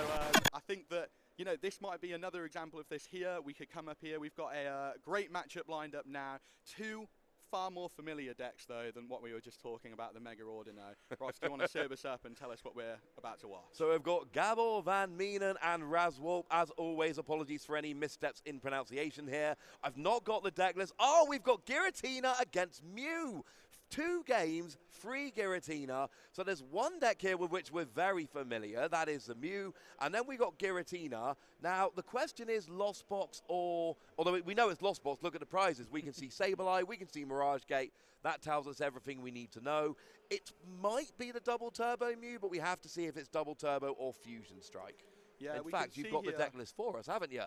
So I think that, you know, this might be another example of this here. We could come up here. We've got a great matchup lined up now. Two far more familiar decks, though, than what we were just talking about, the Mega Ordino. Ross, do you want to serve us up and tell us what we're about to watch? So we've got Gabor Van Meenen and Raz Wolpe. As always, apologies for any missteps in pronunciation here. I've not got the deck list. Oh, we've got Giratina against Mew. 2 games, 3 Giratina. So there's one deck here with which we're very familiar. That is the Mew. And then we got Giratina. Now, the question is Lost Box or... Although we know it's Lost Box, look at the prizes. We can see Sableye, we can see Mirage Gate. That tells us everything we need to know. It might be the Double Turbo Mew, but we have to see if it's Double Turbo or Fusion Strike. Yeah, in fact, you've got the deck list for us, haven't you?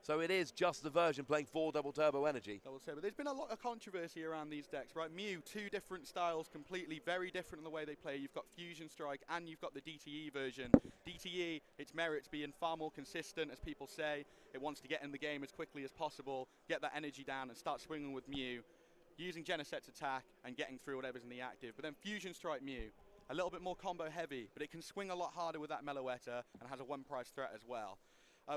So it is just the version playing 4 Double Turbo Energy. Double Turbo. There's been a lot of controversy around these decks, right? Mew, 2 different styles, completely very different in the way they play. You've got Fusion Strike and you've got the DTE version. DTE, its merits being far more consistent, as people say. It wants to get in the game as quickly as possible, get that energy down and start swinging with Mew, using Geneset's attack and getting through whatever's in the active. But then Fusion Strike Mew, a little bit more combo heavy, but it can swing a lot harder with that Meloetta and has a 1-prize threat as well.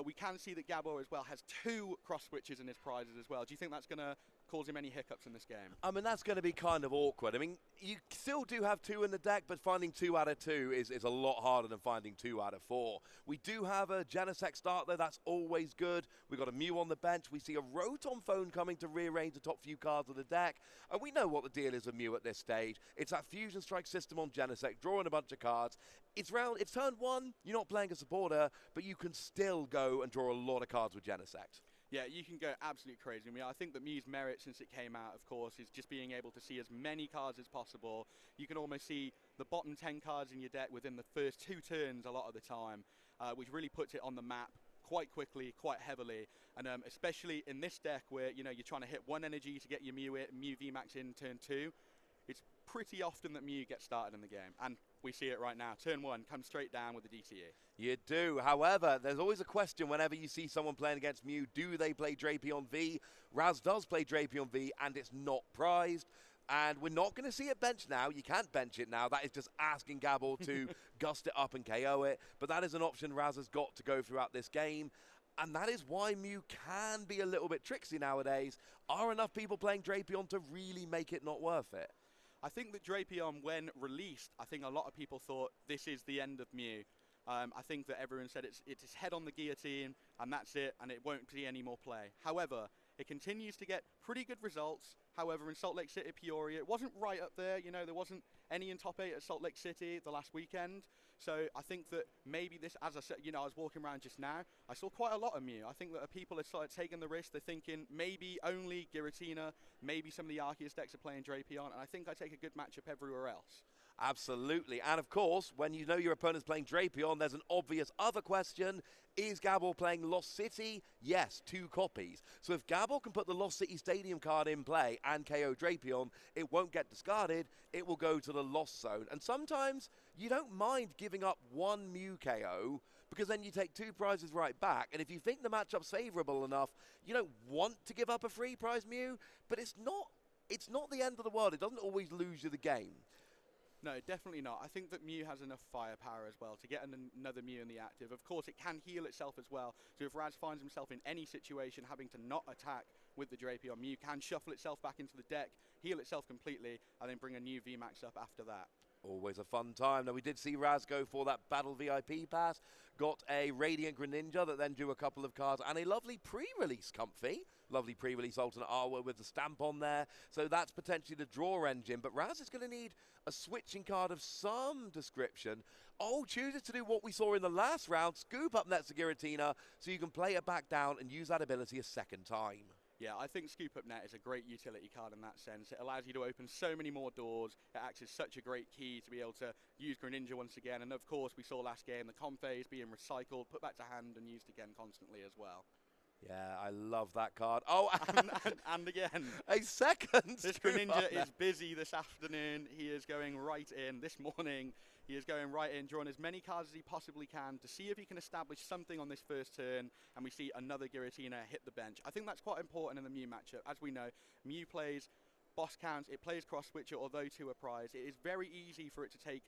We can see that Gabor as well has 2 cross switches in his prizes as well. Do you think that's going to cause him any hiccups in this game? I mean, that's going to be kind of awkward. I mean, you still do have 2 in the deck, but finding 2 out of 2 is a lot harder than finding 2 out of 4. We do have a Genesect start there. That's always good. We've got a Mew on the bench. We see a Rotom Phone coming to rearrange the top few cards of the deck. And we know what the deal is with Mew at this stage. It's that Fusion Strike system on Genesect, drawing a bunch of cards. It's turn 1, you're not playing a supporter, but you can still go and draw a lot of cards with Genesect. Yeah, you can go absolutely crazy. I mean, I think that Mew's merit since it came out, of course, is just being able to see as many cards as possible. You can almost see the bottom 10 cards in your deck within the first 2 turns a lot of the time, which really puts it on the map quite quickly, quite heavily. And especially in this deck where, you know, you're trying to hit 1 energy to get your Mew VMAX in turn 2, it's pretty often that Mew gets started in the game. And we see it right now. Turn 1 comes straight down with the DTE. You do. However, there's always a question whenever you see someone playing against Mew. Do they play Drapion V? Raz does play Drapion V, and it's not prized. And we're not going to see it bench now. You can't bench it now. That is just asking Gabor to gust it up and KO it. But that is an option Raz has got to go throughout this game. And that is why Mew can be a little bit tricksy nowadays. Are enough people playing Drapion to really make it not worth it? I think that Drapion, when released, I think a lot of people thought this is the end of Mew. I think that everyone said it's head on the guillotine and that's it, and it won't see any more play. However, it continues to get pretty good results. However, in Salt Lake City, Peoria, it wasn't right up there. You know, there wasn't any in top 8 at Salt Lake City the last weekend. So I think that maybe this, as I said, you know, I was walking around just now, I saw quite a lot of Mew. I think that people have started taking the risk. They're thinking maybe only Giratina, maybe some of the Arceus decks are playing Drapion, and I think I take a good matchup everywhere else. Absolutely. And of course, when you know your opponent's playing Drapion, there's an obvious other question. Is Gabor playing Lost City? Yes, 2 copies. So if Gabor can put the Lost City Stadium card in play and KO Drapion, it won't get discarded. It will go to the Lost Zone. And sometimes you don't mind giving up 1 Mew KO because then you take 2 prizes right back. And if you think the matchup's favorable enough, you don't want to give up a free prize Mew, but it's not the end of the world. It doesn't always lose you the game. No, definitely not. I think that Mew has enough firepower as well to get another Mew in the active. Of course, it can heal itself as well. So if Raz finds himself in any situation having to not attack with the Drapion, Mew can shuffle itself back into the deck, heal itself completely, and then bring a new VMAX up after that. Always a fun time. Now, we did see Raz go for that Battle VIP pass, got a Radiant Greninja that then drew a couple of cards, and a lovely pre-release Comfy. Lovely pre-release alternate artwork with the stamp on there. So that's potentially the draw engine. But Raz is going to need a switching card of some description. Oh, chooses to do what we saw in the last round, scoop up next to Giratina, so you can play it back down and use that ability a second time. Yeah, I think Scoop Up Net is a great utility card in that sense. It allows you to open so many more doors. It acts as such a great key to be able to use Greninja once again. And of course, we saw last game the Comphase being recycled, put back to hand, and used again constantly as well. Yeah, I love that card. Oh, and again. A second. This Greninja is busy this afternoon. He is going right in. This morning, he is going right in, drawing as many cards as he possibly can to see if he can establish something on this first turn, and we see another Giratina hit the bench. I think that's quite important in the Mew matchup. As we know, Mew plays boss counts, it plays cross switcher, although 2 are prized. It is very easy for it to take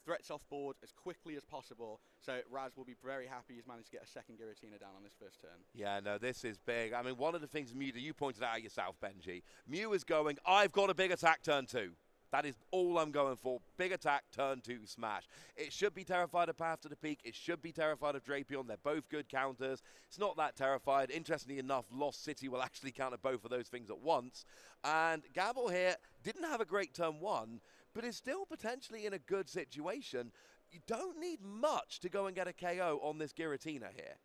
threats off board as quickly as possible. So Raz will be very happy he's managed to get a second Giratina down on this first turn. Yeah, no, this is big. I mean, one of the things Mew, that you pointed out yourself, Benji, Mew is going, I've got a big attack turn 2. That is all I'm going for. Big attack, turn 2, smash. It should be terrified of Path to the Peak. It should be terrified of Drapion. They're both good counters. It's not that terrified. Interestingly enough, Lost City will actually counter both of those things at once. And Gabor here didn't have a great turn 1, but is still potentially in a good situation. You don't need much to go and get a KO on this Giratina here.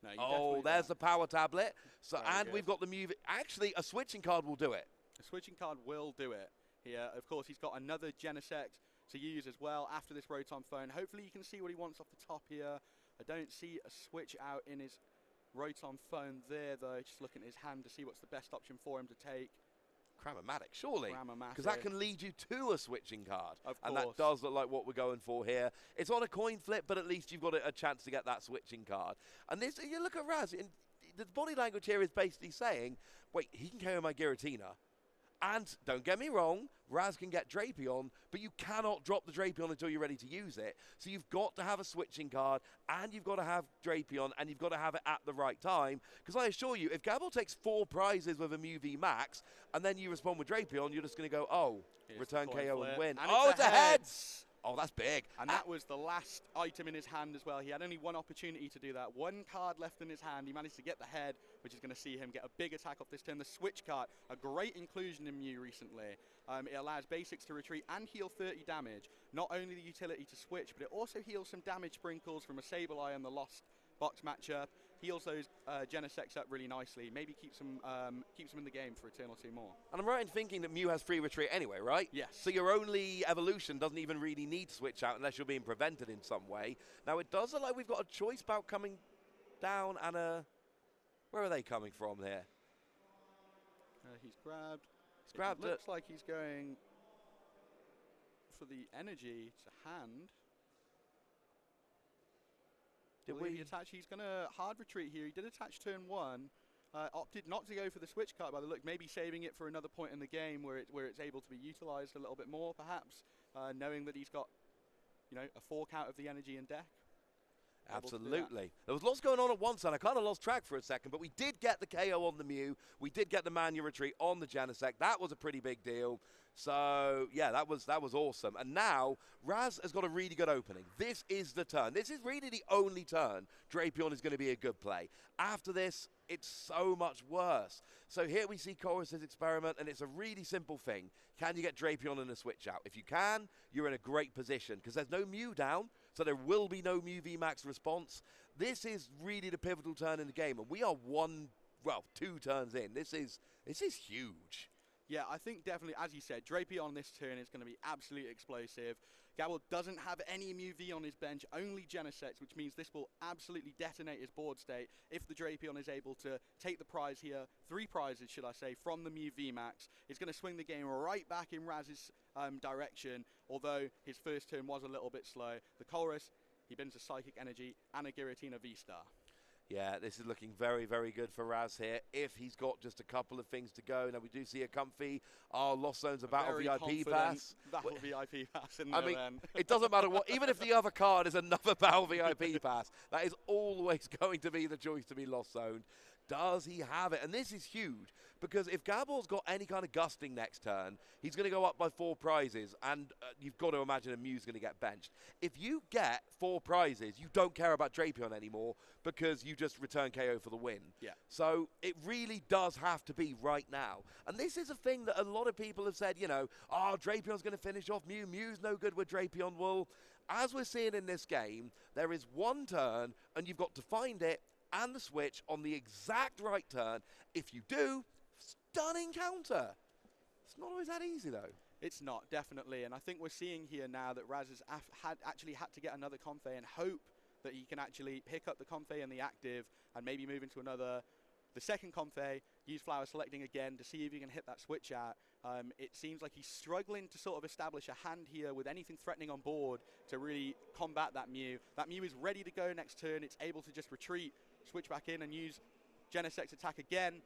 No, oh, there's the power tablet. So, and good. we've got the Mew. Actually, a switching card will do it. A switching card will do it. Here, of course, he's got another Genesect to use as well after this Rotom phone. Hopefully you can see what he wants off the top here. I don't see a switch out in his Rotom phone there, though. Just looking at his hand to see what's the best option for him to take. Cramormatic, surely. Cramormatic. Because that can lead you to a switching card. Of and course. that does look like what we're going for here. It's on a coin flip, but at least you've got a chance to get that switching card. And this, you look at Raz, and the body language here is basically saying, wait, he can carry my Giratina. And don't get me wrong, Raz can get Drapion, but you cannot drop the Drapion until you're ready to use it. So you've got to have a switching card, and you've got to have Drapion, and you've got to have it at the right time. Because I assure you, if Gabor takes 4 prizes with a Mew VMAX, and then you respond with Drapion, you're just going to go, oh, Here's return KO flip. and win. And oh, it's a heads! Oh, that's big. And that was the last item in his hand as well. He had only one opportunity to do that. One card left in his hand. He managed to get the head, which is going to see him get a big attack off this turn. The switch card, a great inclusion in Mew recently. It allows basics to retreat and heal 30 damage. Not only the utility to switch, but it also heals some damage sprinkles from a Sableye and the Lost Box matchup. Heals those Genesects up really nicely. Maybe keeps them in the game for a turn or 2 more. And I'm right in thinking that Mew has free retreat anyway, right? Yes. So your only evolution doesn't even really need to switch out unless you're being prevented in some way. Now, it does look like we've got a choice bout coming down and a... Where are they coming from here? He's grabbed. He's grabbed it. Looks like he's going for the energy to hand. Did we attach? He's going to hard retreat here. He did attach turn 1. Opted not to go for the switch card by the look. Maybe saving it for another point in the game where it's able to be utilized a little bit more, perhaps. Knowing that he's got, a 4 count of the energy in deck. Absolutely. There was lots going on at once, and I kind of lost track for a second, but we did get the KO on the Mew. We did get the manual retreat on the Genesect. That was a pretty big deal. So, yeah, that was awesome. And now, Raz has got a really good opening. This is the turn. This is really the only turn Drapion is going to be a good play. After this, it's so much worse. So here we see Chorus's experiment, and it's a really simple thing. Can you get Drapion in a switch out? If you can, you're in a great position, because there's no Mew down, so there will be no Mew VMAX response. This is really the pivotal turn in the game, and we are 2 turns in. This is huge. Yeah, I think definitely, as you said, Drapion on this turn is going to be absolutely explosive. Gabor doesn't have any Mew V on his bench, only Genesects, which means this will absolutely detonate his board state if the Drapion is able to take the prize here, 3 prizes, should I say, from the Mew VMAX. It's going to swing the game right back in Raz's direction, although his first turn was a little bit slow. The Chorus, he bends a Psychic Energy and a Giratina VSTAR. Yeah, this is looking very, very good for Raz here. If he's got just a couple of things to go. Now, we do see a comfy, Lost Zone's a Battle VIP pass. Battle VIP pass in I there mean, then. it doesn't matter what, even if the other card is another Battle VIP pass, that is always going to be the choice to be Lost Zoned. Does he have it? And this is huge, because if Gabor's got any kind of gusting next turn, he's going to go up by 4 prizes, and you've got to imagine a Mew's going to get benched. If you get 4 prizes, you don't care about Drapion anymore, because you just return KO for the win. Yeah. So it really does have to be right now. And this is a thing that a lot of people have said, Drapion's going to finish off Mew. Mew's no good with Drapion. Well, as we're seeing in this game, there is 1 turn, and you've got to find it and the switch on the exact right turn. If you do, stunning counter. It's not always that easy, though. It's not, definitely. And I think we're seeing here now that Raz has actually had to get another Comfey and hope that he can actually pick up the Comfey and the active and maybe move into the second Comfey, use Flower Selecting again to see if he can hit that switch out. It seems like he's struggling to sort of establish a hand here with anything threatening on board to really combat that Mew. That Mew is ready to go next turn. It's able to just retreat, switch back in and use Genesect's attack again.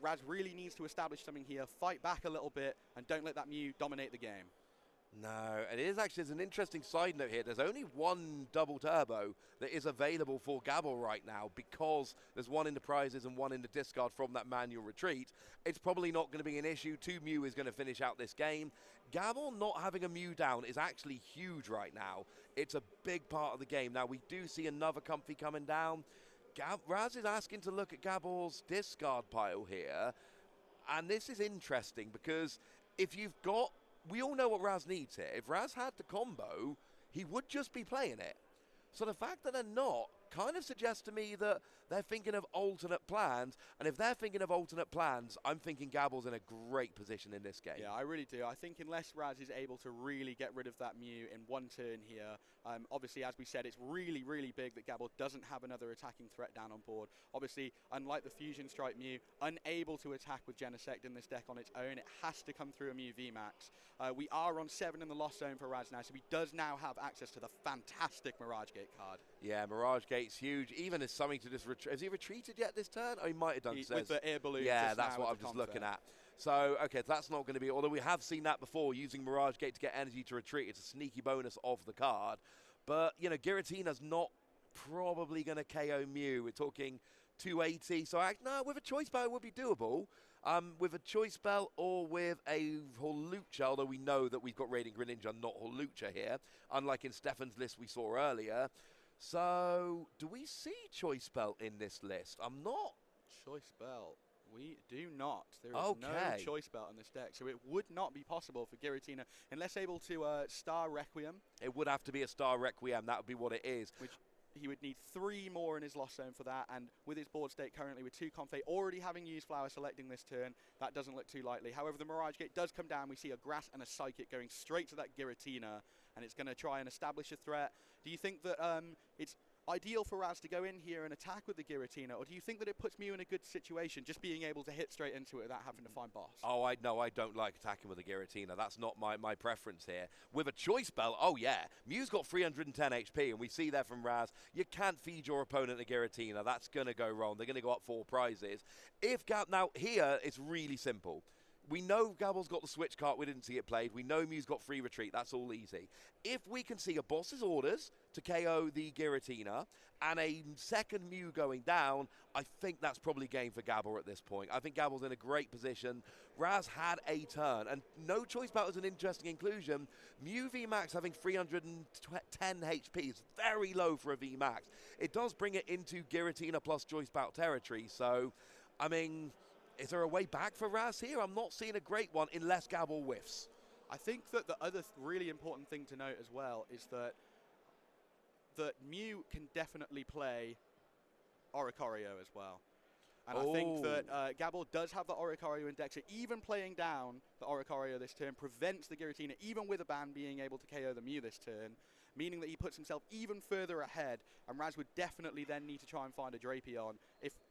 Raz really needs to establish something here, fight back a little bit, and don't let that Mew dominate the game. No, and it is actually, there's an interesting side note here. There's only one double turbo that is available for Gabor right now because there's one in the prizes and one in the discard from that manual retreat. It's probably not going to be an issue. 2 Mew is going to finish out this game. Gabor not having a Mew down is actually huge right now. It's a big part of the game. Now, we do see another comfy coming down. Raz is asking to look at Gabor's discard pile here. And this is interesting because if you've got... We all know what Raz needs here. If Raz had the combo, he would just be playing it. So the fact that they're not kind of suggests to me that they're thinking of alternate plans. And if they're thinking of alternate plans, I'm thinking Gabor's in a great position in this game. Yeah, I really do. I think unless Raz is able to really get rid of that Mew in one turn here, obviously, as we said, it's really, really big that Gabor doesn't have another attacking threat down on board. Obviously, unlike the Fusion Strike Mew, unable to attack with Genesect in this deck on its own, it has to come through a Mew VMAX. We are on 7 in the Lost Zone for Raz now, so he does now have access to the fantastic Mirage Gate card. Yeah, Mirage Gate's huge. Even as something to just has he retreated yet this turn? Oh, he might have done. With the air balloon. Yeah, that's what I'm just looking at. So, okay, that's not going to be, although we have seen that before, using Mirage Gate to get energy to retreat. It's a sneaky bonus of the card. But, you know, Giratina's not probably going to KO Mew. We're talking 280. So, no, with a choice spell, it would be doable. With a choice spell or with a Hawlucha, although we know that we've got Radiant Greninja, not Hawlucha here, unlike in Stefan's list we saw earlier. So, do we see choice spell in this list? I'm not. Choice spell. We do not. There is no choice belt on this deck, so it would not be possible for Giratina, unless able to Star Requiem. It would have to be a Star Requiem. That would be what it is. Which he would need 3 more in his Lost Zone for that, and with his board state currently with 2 Comfey already having used Flower selecting this turn, that doesn't look too likely. However, the Mirage Gate does come down. We see a Grass and a Psychic going straight to that Giratina, and it's going to try and establish a threat. Do you think that it's ideal for Raz to go in here and attack with the Giratina, or do you think that it puts Mew in a good situation, just being able to hit straight into it without having to find boss? Oh, I don't like attacking with the Giratina. That's not my preference here. With a choice spell, oh yeah, Mew's got 310 HP, and we see that from Raz. You can't feed your opponent a Giratina. That's going to go wrong. They're going to go up 4 prizes. Now, here, it's really simple. We know Gabor's got the switch card. We didn't see it played. We know Mew's got free retreat. That's all easy. If we can see a boss's orders to KO the Giratina and a second Mew going down, I think that's probably game for Gabor at this point. I think Gabor's in a great position. Raz had a turn, and no choice battle is an interesting inclusion. Mew VMAX having 310 HP is very low for a VMAX. It does bring it into Giratina plus choice battle territory, so, I mean... Is there a way back for Raz here? I'm not seeing a great one unless Gabor whiffs. I think that the other really important thing to note as well is that Mew can definitely play Oricorio as well. And I think that Gabor does have the Oricorio in deck, so even playing down the Oricorio this turn prevents the Giratina, even with a ban, being able to KO the Mew this turn, meaning that he puts himself even further ahead, and Raz would definitely then need to try and find a Drapion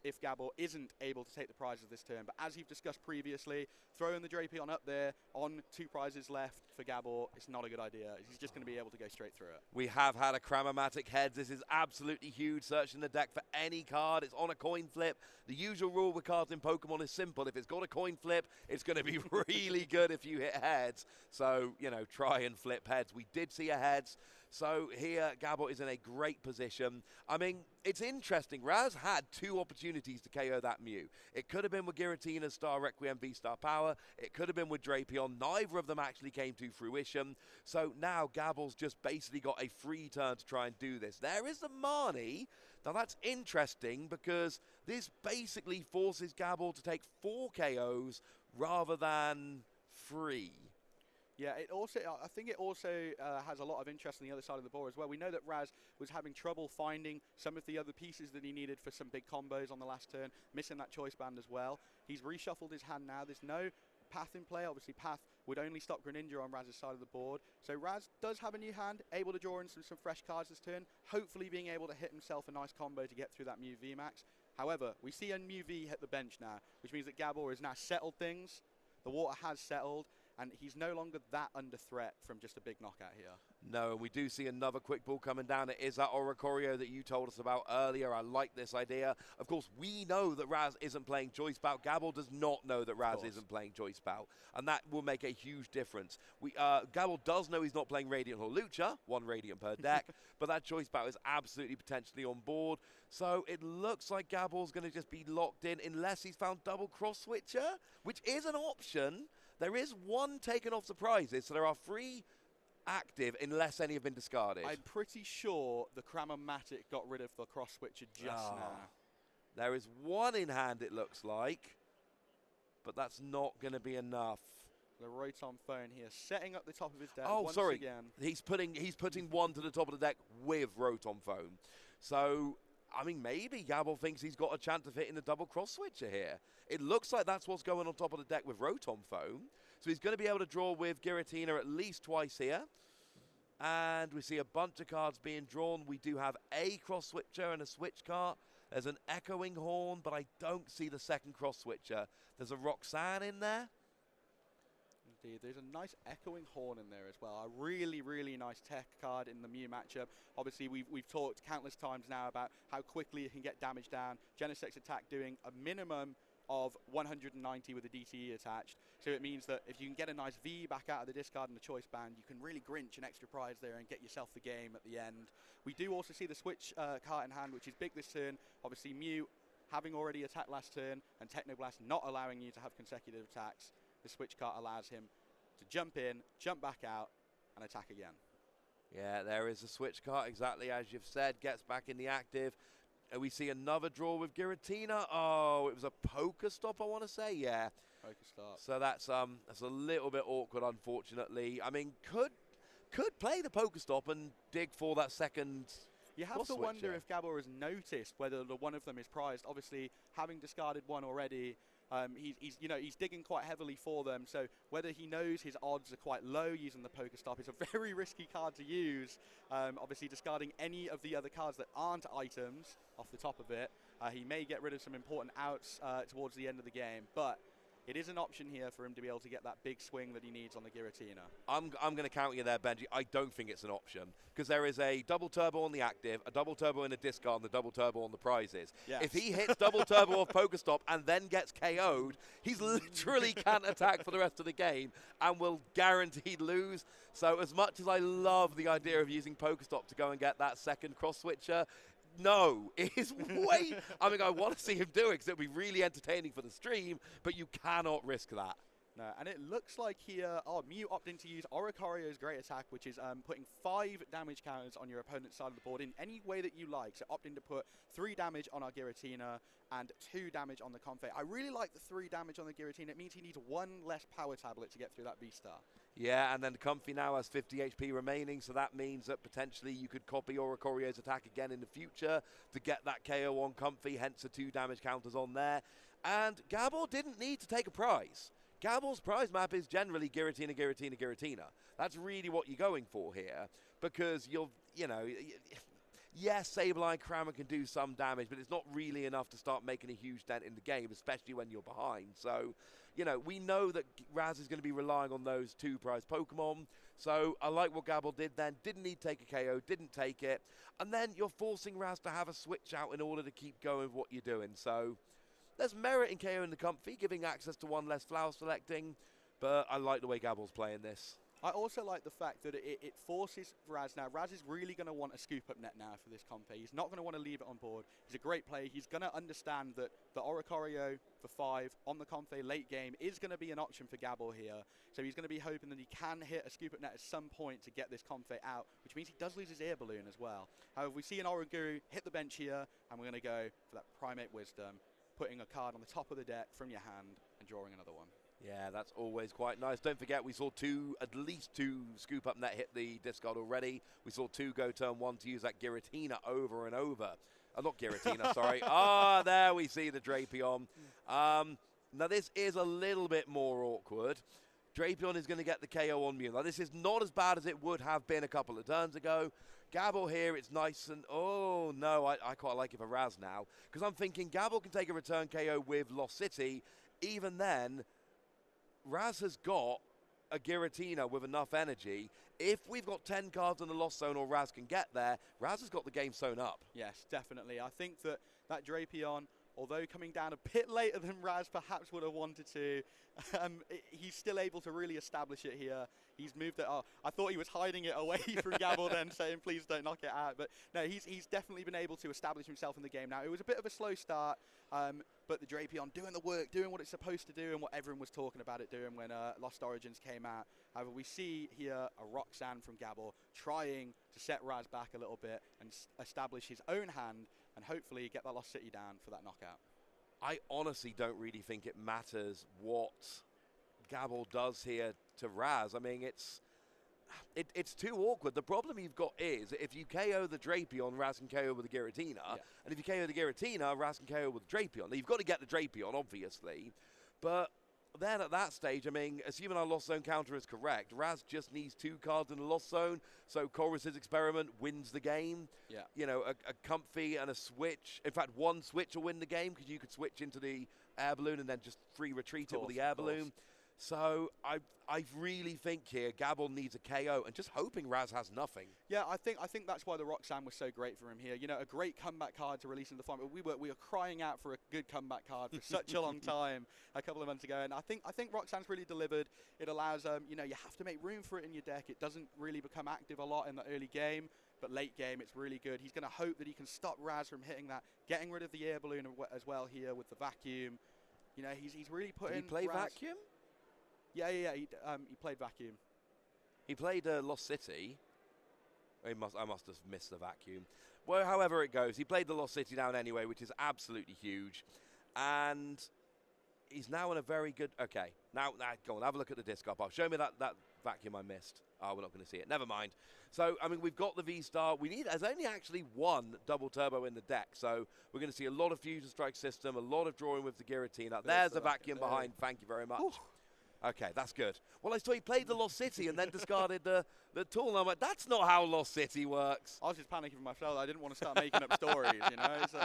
if Gabor isn't able to take the prizes this turn. But as you've discussed previously, throwing the Drapion up there on 2 prizes left for Gabor is not a good idea. He's just going to be able to go straight through it. We have had a Cramomatic Heads. This is absolutely huge. Searching the deck for any card. It's on a coin flip. The usual rule with cards in Pokemon is simple. If it's got a coin flip, it's going to be really good if you hit heads. So, you know, try and flip heads. We did see a heads. So here, Gabor is in a great position. I mean, it's interesting. Raz had 2 opportunities to KO that Mew. It could have been with Giratina's Star Requiem V-Star Power. It could have been with Drapion. Neither of them actually came to fruition. So now Gabor's just basically got a free turn to try and do this. There is the Marnie. Now that's interesting because this basically forces Gabor to take 4 KOs rather than 3. Yeah, I think it also has a lot of interest on the other side of the board as well. We know that Raz was having trouble finding some of the other pieces that he needed for some big combos on the last turn, missing that choice band as well. He's reshuffled his hand now. There's no Path in play. Obviously, Path would only stop Greninja on Raz's side of the board. So Raz does have a new hand, able to draw in some fresh cards this turn, hopefully being able to hit himself a nice combo to get through that Mew VMAX. However, we see a Mew V hit the bench now, which means that Gabor has now settled things. The water has settled, and he's no longer that under threat from just a big knockout here. No, and we do see another quick ball coming down. It is that Oricorio that you told us about earlier. I like this idea. Of course, we know that Raz isn't playing Joy Spout. Gabor does not know that Raz isn't playing Joy Spout, and that will make a huge difference. Gabor does know he's not playing Radiant or Lucha, 1 Radiant per deck, but that Joy Spout is absolutely potentially on board. So it looks like Gabor's going to just be locked in unless he's found double cross switcher, which is an option. There is 1 taken off surprises, so there are 3 active unless any have been discarded. I'm pretty sure the Cramomatic got rid of the cross switcher just now. There is 1 in hand, it looks like, but that's not going to be enough. The Rotom phone here, setting up the top of his deck. Oh, once sorry. Again. He's putting 1 to the top of the deck with Rotom phone. So, I mean, maybe Gabor thinks he's got a chance of hitting the double cross switcher here. It looks like that's what's going on top of the deck with Rotom phone. So he's going to be able to draw with Giratina at least twice here. And we see a bunch of cards being drawn. We do have a cross switcher and a switch card. There's an echoing horn, but I don't see the second cross switcher. There's a Roxanne in there. Indeed, there's a nice echoing horn in there as well. A really, really nice tech card in the Mew matchup. Obviously, we've talked countless times now about how quickly it can get damage down. Genesec's attack doing a minimum of 190 with a DTE attached. So it means that if you can get a nice V back out of the discard and the choice band, you can really Grinch an extra prize there and get yourself the game at the end. We do also see the switch card in hand, which is big this turn. Obviously, Mew having already attacked last turn and Technoblast not allowing you to have consecutive attacks, the switch card allows him to jump in, jump back out, and attack again. Yeah, there is a switch card, exactly as you've said, gets back in the active. We see another draw with Giratina. Oh, it was a poker stop, I want to say. Yeah. Poker stop. So that's a little bit awkward, unfortunately. I mean, could play the poker stop and dig for that second. You have to wonder if Gabor has noticed whether the one of them is prized. Obviously, having discarded 1 already, he's digging quite heavily for them. So whether he knows his odds are quite low using the poker stop, it's a very risky card to use. Obviously, discarding any of the other cards that aren't items off the top of it, he may get rid of some important outs towards the end of the game, but it is an option here for him to be able to get that big swing that he needs on the Giratina. I'm going to counter you there, Benji. I don't think it's an option because there is a double turbo on the active, a double turbo in the discard, and the double turbo on the prizes. Yes. If he hits double turbo off Pokestop and then gets KO'd, he's literally can't attack for the rest of the game and will guaranteed lose. So as much as I love the idea of using Pokestop to go and get that second cross switcher, no, it is way. I mean, I want to see him do it because it would be really entertaining for the stream, but you cannot risk that. No, and it looks like here, Mew opting to use Oricorio's Great Attack, which is putting 5 damage counters on your opponent's side of the board in any way that you like. So opting to put 3 damage on our Giratina and 2 damage on the Comfey. I really like the 3 damage on the Giratina. It means he needs 1 less power tablet to get through that VSTAR. Yeah, and then the Comfey now has 50 HP remaining, so that means that potentially you could copy Oricorio's attack again in the future to get that KO on Comfey, hence the 2 damage counters on there. And Gabor didn't need to take a prize. Gabor's prize map is generally Giratina, Giratina, Giratina. That's really what you're going for here, because yes, Sableye Crammer can do some damage, but it's not really enough to start making a huge dent in the game, especially when you're behind. So, we know that Raz is going to be relying on those 2 prize Pokemon. So I like what Gabor did then. Didn't need to take a KO, didn't take it. And then you're forcing Raz to have a switch out in order to keep going with what you're doing. So there's merit in KO in the Comfey, giving access to 1 less flower selecting, but I like the way Gabor's playing this. I also like the fact that it forces Raz now. Raz is really going to want a scoop up net now for this Comfey. He's not going to want to leave it on board. He's a great player. He's going to understand that the Oricorio for 5 on the Comfey late game is going to be an option for Gabor here. So he's going to be hoping that he can hit a scoop up net at some point to get this Comfey out, which means he does lose his air balloon as well. However, we see an Oranguru hit the bench here, and we're going to go for that Primate Wisdom, putting a card on the top of the deck from your hand and drawing another one. Yeah, that's always quite nice. Don't forget, we saw at least two scoop up net hit the discard already. We saw 2 go turn 1 to use that Giratina over and over. Not Giratina, sorry. There we see the Drapion. Now this is a little bit more awkward. Drapion is going to get the KO on Mew. Now this is not as bad as it would have been a couple of turns ago. Gabor here, it's nice and, oh no, I quite like it for Raz now. Because I'm thinking Gabor can take a return KO with Lost City. Even then, Raz has got a Giratina with enough energy. if we've got 10 cards in the Lost Zone or Raz can get there, Raz has got the game sewn up. Yes, definitely. I think that Drapion, although coming down a bit later than Raz perhaps would have wanted to, he's still able to really establish it here. He's moved it. Oh, I thought he was hiding it away from Gabor then, saying, please don't knock it out. But no, he's definitely been able to establish himself in the game now. It was a bit of a slow start, but the Drapion doing the work, doing what it's supposed to do and what everyone was talking about it doing when Lost Origins came out. However, we see here a Roxanne from Gabor trying to set Raz back a little bit and establish his own hand and hopefully get that Lost City down for that knockout. I honestly don't really think it matters what Gabor does here to Raz. I mean, it's too awkward. The problem you've got is if you KO the Drapion, Raz can KO with the Giratina, and if you KO the Giratina, Raz can KO with the Drapion. Now, you've got to get the Drapion, obviously, but then at that stage, I mean, assuming our Lost Zone counter is correct, Raz just needs 2 cards in the Lost Zone, so Chorus's Experiment wins the game. Yeah. You know, a Comfy and a Switch. In fact, 1 Switch will win the game because you could switch into the Air Balloon and then just free retreat it with the Air Balloon. So I really think here Gabor needs a KO and just hoping Raz has nothing. Yeah, I think that's why the Roxanne was so great for him here. You know, a great comeback card to release in the final. We were crying out for a good comeback card for such a long time a couple of months ago, and I think Roxanne's really delivered. It allows you know, you have to make room for it in your deck. It doesn't really become active a lot in the early game, but late game it's really good. He's going to hope that he can stop Raz from hitting that, getting rid of the Air Balloon as well here with the Vacuum. You know, he's really putting. Did he play Raz Vacuum? Yeah. He played Vacuum. He played Lost City. I must have missed the Vacuum. Well, however it goes, he played the Lost City down anyway, which is absolutely huge. And he's now in a very good... Okay, now go on, have a look at the disc up. Show me that Vacuum I missed. Oh, we're not going to see it. Never mind. So, I mean, we've got the VSTAR. There's only actually 1 double turbo in the deck. So, we're going to see a lot of Fusion Strike system, a lot of drawing with the Giratina. There's the Vacuum behind. Thank you very much. Ooh. Okay, that's good. Well, I saw he played the Lost City and then discarded the tool. And I'm like, that's not how Lost City works. I was just panicking for myself. I didn't want to start making up stories, you know. So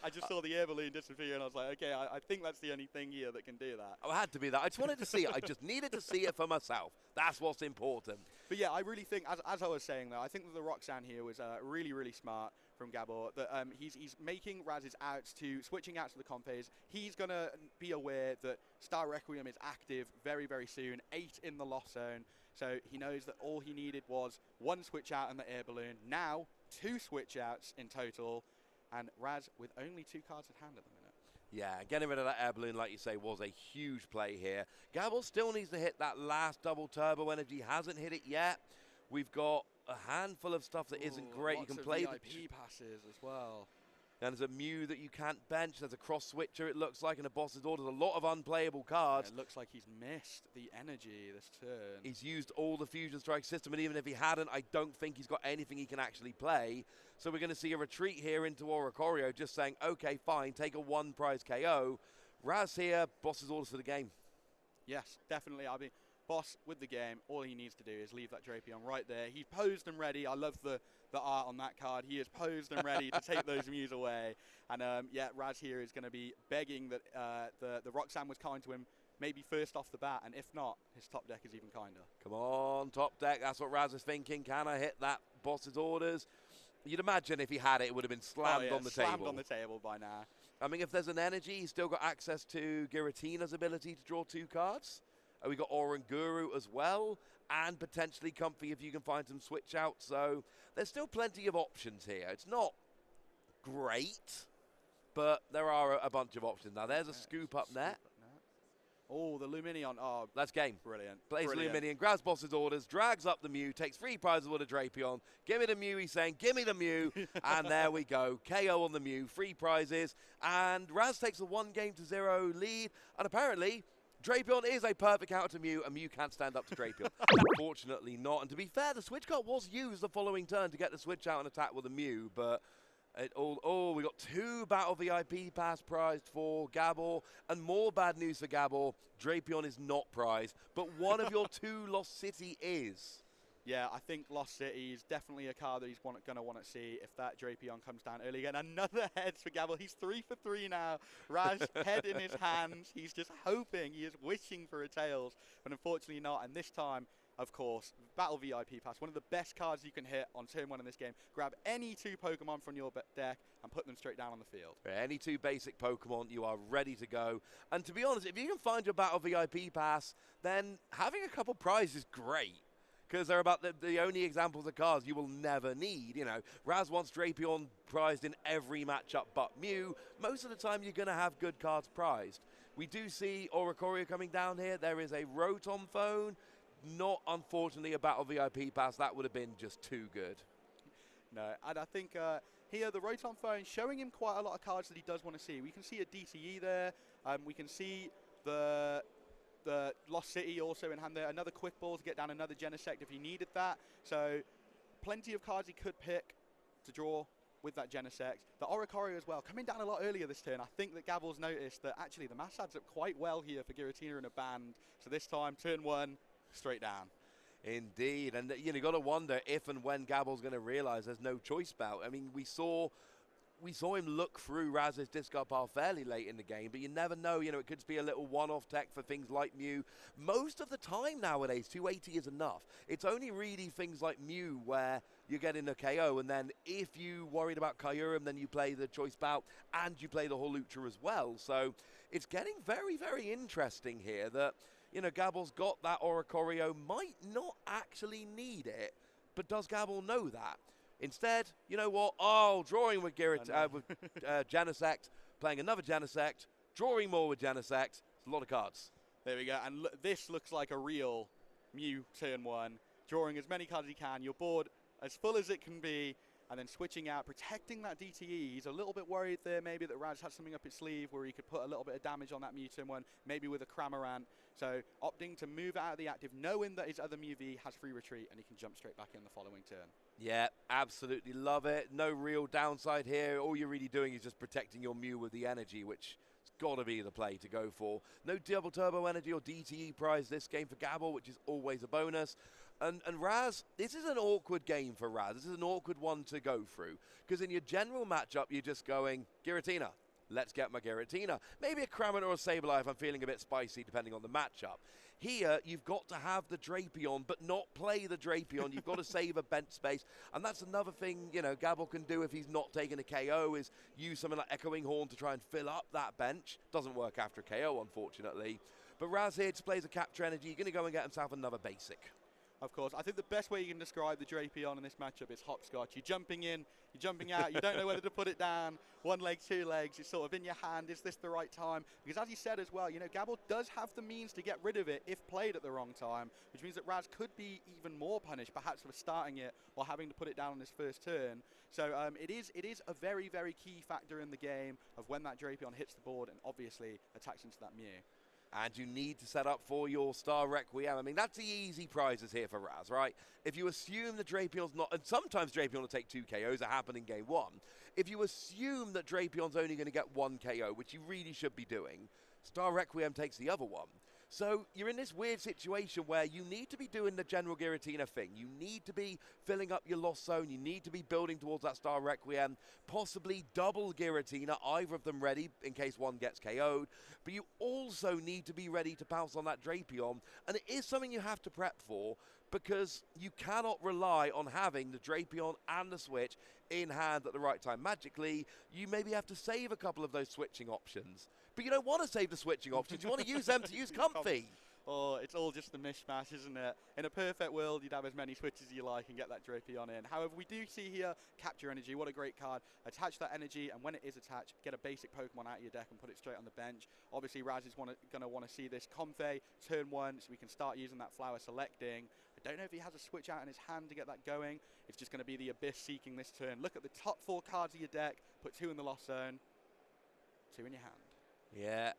I just saw the Air Balloon disappear and I was like, okay, I think that's the only thing here that can do that. Oh, it had to be that. I just wanted to see it. I just needed to see it for myself. That's what's important. But yeah, I really think, as I was saying though, I think that the Roxanne here was really, really smart from Gabor, that he's making Raz's outs to switching out to the Compes. He's going to be aware that Star Requiem is active very, very soon, 8 in the Lost Zone. So he knows that all he needed was 1 switch out in the Air Balloon. Now, 2 switch outs in total, and Raz with only 2 cards in hand at the minute. Yeah, getting rid of that Air Balloon, like you say, was a huge play here. Gabor still needs to hit that last double turbo energy. Hasn't hit it yet. We've got a handful of stuff that isn't great. You can play the VIP passes as well. And there's a Mew that you can't bench. There's a cross switcher, it looks like, in a boss's order. There's a lot of unplayable cards. Yeah, it looks like he's missed the energy this turn. He's used all the Fusion Strike system, and even if he hadn't, I don't think he's got anything he can actually play. So we're going to see a retreat here into Oricorio, just saying, okay, fine, take a 1 prize KO. Raz here, boss's orders for the game. Yes, definitely. I mean, boss with the game, all he needs to do is leave that Drapion right there. He's posed and ready. I love the art on that card. He is posed and ready to take those Mews away. And yeah, Raz here is going to be begging that the Roxanne was kind to him, maybe first off the bat, and if not, his top deck is even kinder. Come on, top deck. That's what Raz is thinking. Can I hit that boss's orders? You'd imagine if he had it, it would have been slammed on the table. Slammed on the table by now. I mean, if there's an energy, he's still got access to Giratina's ability to draw 2 cards. We got Oranguru as well, and potentially Comfy if you can find some switch out. So there's still plenty of options here. It's not great, but there are a bunch of options. Now there's a scoop up net. Oh, the Luminion. Oh, that's game. Brilliant. Plays Luminion, grabs boss's orders, drags up the Mew, takes 3 prizes with a Drapion. Give me the Mew, he's saying, give me the Mew. And there we go. KO on the Mew, 3 prizes. And Raz takes a 1-0 lead. And apparently, Drapion is a perfect counter to Mew, and Mew can't stand up to Drapion. Unfortunately not. And to be fair, the switch card was used the following turn to get the switch out and attack with a Mew, but we got 2 Battle VIP pass prized for Gabor, and more bad news for Gabor. Drapion is not prized, but one of your 2 Lost City is. Yeah, I think Lost City is definitely a card that he's going to want to see if that Drapion comes down early again. Another heads for Gabor. He's 3 for 3 now. Raz, head in his hands. He's just hoping, he is wishing for a tails, but unfortunately not. And this time, of course, Battle VIP Pass, one of the best cards you can hit on turn 1 in this game. Grab any 2 Pokemon from your deck and put them straight down on the field. Any 2 basic Pokemon, you are ready to go. And to be honest, if you can find your Battle VIP Pass, then having a couple prizes is great. Because they're about the only examples of cards you will never need. You know, Raz wants Drapion prized in every matchup but Mew. Most of the time, you're going to have good cards prized. We do see Oricorio coming down here. There is a Rotom phone. Not, unfortunately, a Battle VIP Pass. That would have been just too good. No, and I think here the Rotom phone showing him quite a lot of cards that he does want to see. We can see a DTE there. We can see the Lost City also in hand there. Another Quick Ball to get down another Genesect if he needed that. So plenty of cards he could pick to draw with that Genesect. The Oricorio as well, coming down a lot earlier this turn. I think that Gabor's noticed that actually the mass adds up quite well here for Giratina in a band. So this time, turn 1, straight down. Indeed, and you got to wonder if and when Gabor's going to realize there's no choice bout. I mean, we saw him look through Raz's discard pile fairly late in the game, but you never know. You know, it could just be a little one-off tech for things like Mew. Most of the time nowadays, 280 is enough. It's only really things like Mew where you're getting a KO, and then if you worried about Kyurem, then you play the choice bout and you play the Hawlucha as well. So it's getting very, very interesting here that, you know, Gabor's got that Oricorio, might not actually need it, but does Gabor know that? Instead, you know what? Oh, drawing with Genesect, playing another Genesect, drawing more with Genesect. It's a lot of cards. There we go. And this looks like a real Mew turn 1. Drawing as many cards as he can. Your board as full as it can be. And then switching out, protecting that DTE. He's a little bit worried there maybe that Raz has something up his sleeve where he could put a little bit of damage on that Mew turn 1, maybe with a Cramorant. So opting to move out of the active, knowing that his other Mew V has free retreat and he can jump straight back in the following turn. Yeah, absolutely love it. No real downside here. All you're really doing is just protecting your Mew with the energy, which has got to be the play to go for. No double turbo energy or DTE prize this game for Gabor, which is always a bonus. And Raz, this is an awkward game for Raz. This is an awkward one to go through. Because in your general matchup, you're just going, Giratina, let's get my Giratina. Maybe a Cramorant or a Sableye if I'm feeling a bit spicy, depending on the matchup. Here, you've got to have the Drapion, but not play the Drapion. You've got to save a bench space. And that's another thing, you know, Gabor can do if he's not taking a KO, is use something like Echoing Horn to try and fill up that bench. Doesn't work after a KO, unfortunately. But Raz here displays a Capture Energy. You're going to go and get himself another basic. Of course. I think the best way you can describe the Drapion in this matchup is hopscotch. You're jumping in, you're jumping out, you don't know whether to put it down, 1 leg, 2 legs, it's sort of in your hand, is this the right time? Because as you said as well, you know, Gabor does have the means to get rid of it if played at the wrong time, which means that Raz could be even more punished, perhaps for starting it or having to put it down on his first turn. So it is a very, very key factor in the game of when that Drapion hits the board and obviously attacks into that Mew. And you need to set up for your Star Requiem. I mean, that's the easy prizes here for Raz, right? If you assume the Drapion's not, and sometimes Drapion will take 2 KOs, that happened in game 1. If you assume that Drapion's only going to get 1 KO, which you really should be doing, Star Requiem takes the other one. So you're in this weird situation where you need to be doing the general Giratina thing. You need to be filling up your Lost Zone. You need to be building towards that Star Requiem, possibly double Giratina, either of them ready in case one gets KO'd. But you also need to be ready to pounce on that Drapion. And it is something you have to prep for because you cannot rely on having the Drapion and the Switch in hand at the right time. Magically, you maybe have to save a couple of those switching options. But you don't want to save the switching options. You want to use them to use Comfy. Oh, it's all just a mishmash, isn't it? In a perfect world, you'd have as many switches as you like and get that Drapion in. However, we do see here Capture Energy. What a great card. Attach that energy, and when it is attached, get a basic Pokemon out of your deck and put it straight on the bench. Obviously, Raz is going to want to see this Comfey turn 1, so we can start using that Flower Selecting. I don't know if he has a switch out in his hand to get that going. It's just going to be the Abyss seeking this turn. Look at the top 4 cards of your deck. Put 2 in the Lost Zone, 2 in your hand. Yeah,